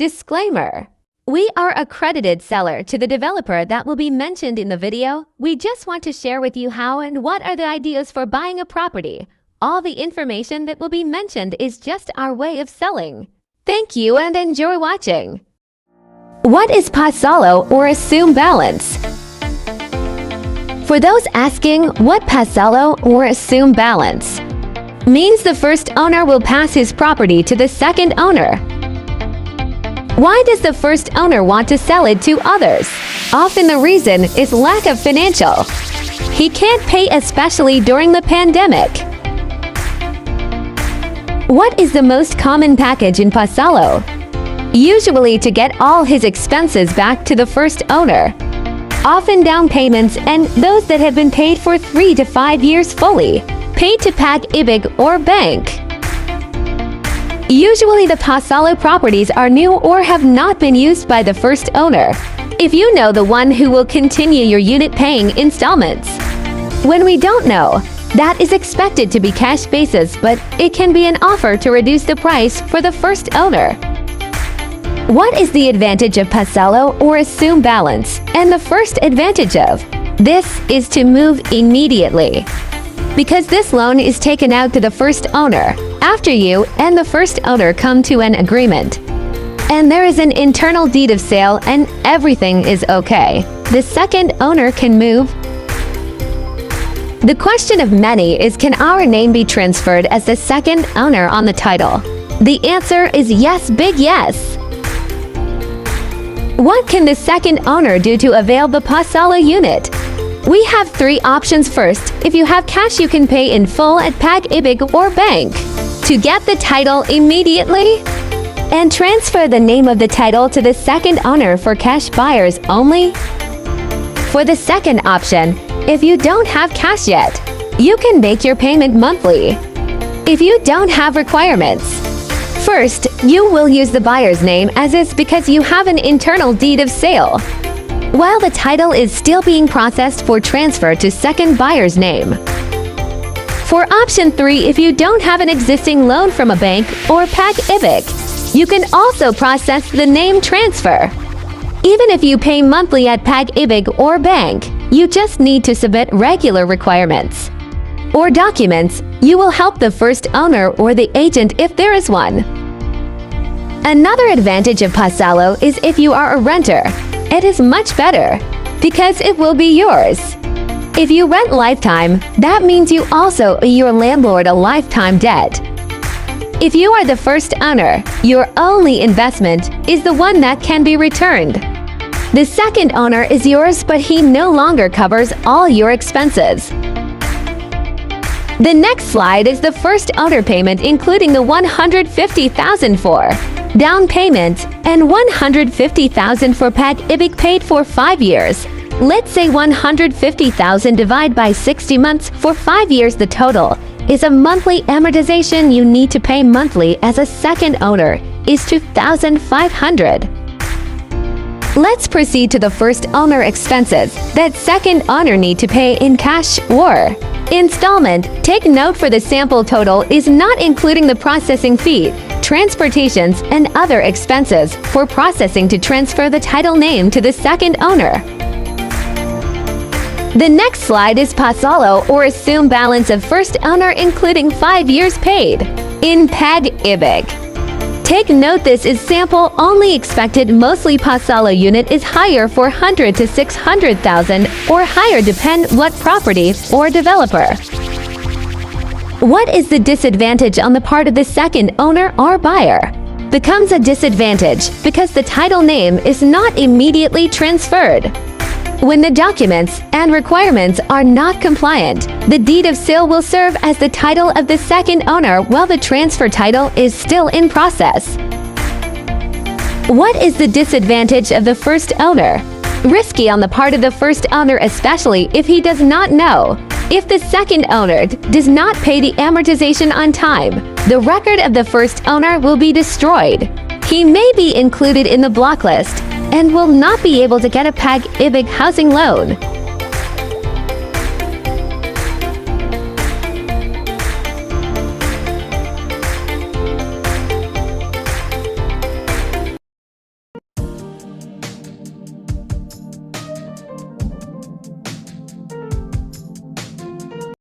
Disclaimer. We are accredited seller to the developer that will be mentioned in the video. We just want to share with you how and what are the ideas for buying a property. All the information that will be mentioned is just our way of selling. Thank you and enjoy watching. What is pasalo or assume balance? For those asking what pasalo or assume balance means, the first owner will pass his property to the second owner. Why does the first owner want to sell it to others? Often the reason is lack of financial. He can't pay, especially during the pandemic. What is the most common package in pasalo? Usually to get all his expenses back to the first owner. Often down payments and those that have been paid for 3 to 5 years fully, paid to Pagibig or bank. Usually the pasalo properties are new or have not been used by the first owner. If you know the one who will continue your unit paying installments. When we don't know, that is expected to be cash basis, but it can be an offer to reduce the price for the first owner. What is the advantage of pasalo or assume balance and the first advantage of this is to move immediately, because this loan is taken out to the first owner after you and the first owner come to an agreement. And there is an internal deed of sale and everything is okay. The second owner can move. The question of many is, can our name be transferred as the second owner on the title? The answer is yes, big yes. What can the second owner do to avail the pasalo unit? We have 3 options. First, if you have cash, you can pay in full at Pagibig or bank to get the title immediately and transfer the name of the title to the second owner for cash buyers only. For the second option, if you don't have cash yet, you can make your payment monthly. If you don't have requirements, first, you will use the buyer's name as is because you have an internal deed of sale, while the title is still being processed for transfer to second buyer's name. For option 3, if you don't have an existing loan from a bank or Pagibig, you can also process the name transfer. Even if you pay monthly at Pagibig or bank, you just need to submit regular requirements or documents. You will help the first owner or the agent if there is one. Another advantage of pasalo is if you are a renter. It is much better because it will be yours. If you rent lifetime, that means you also owe your landlord a lifetime debt. If you are the first owner, your only investment is the one that can be returned. The second owner is yours, but he no longer covers all your expenses. The next slide is the first owner payment, including the $150,000 for down payment and $150,000 for Pagibig paid for 5 years. Let's say $150,000 divided by 60 months for 5 years. The total is a monthly amortization you need to pay monthly as a second owner is $2,500. Let's proceed to the first owner expenses that second owner need to pay in cash or installment. Take note, for the sample total is not including the processing fee, transportations, and other expenses for processing to transfer the title name to the second owner. The next slide is pasalo or assume balance of first owner, including 5 years paid in Pagibig. Take note, this is sample only. Expected mostly pasalo unit is higher, 400 to 600,000 or higher, depend what property or developer. What is the disadvantage on the part of the second owner or buyer? Becomes a disadvantage because the title name is not immediately transferred. When the documents and requirements are not compliant, the deed of sale will serve as the title of the second owner while the transfer title is still in process. What is the disadvantage of the first owner? Risky on the part of the first owner, especially if he does not know. If the second owner does not pay the amortization on time, the record of the first owner will be destroyed. He may be included in the blacklist and will not be able to get a Pagibig housing loan.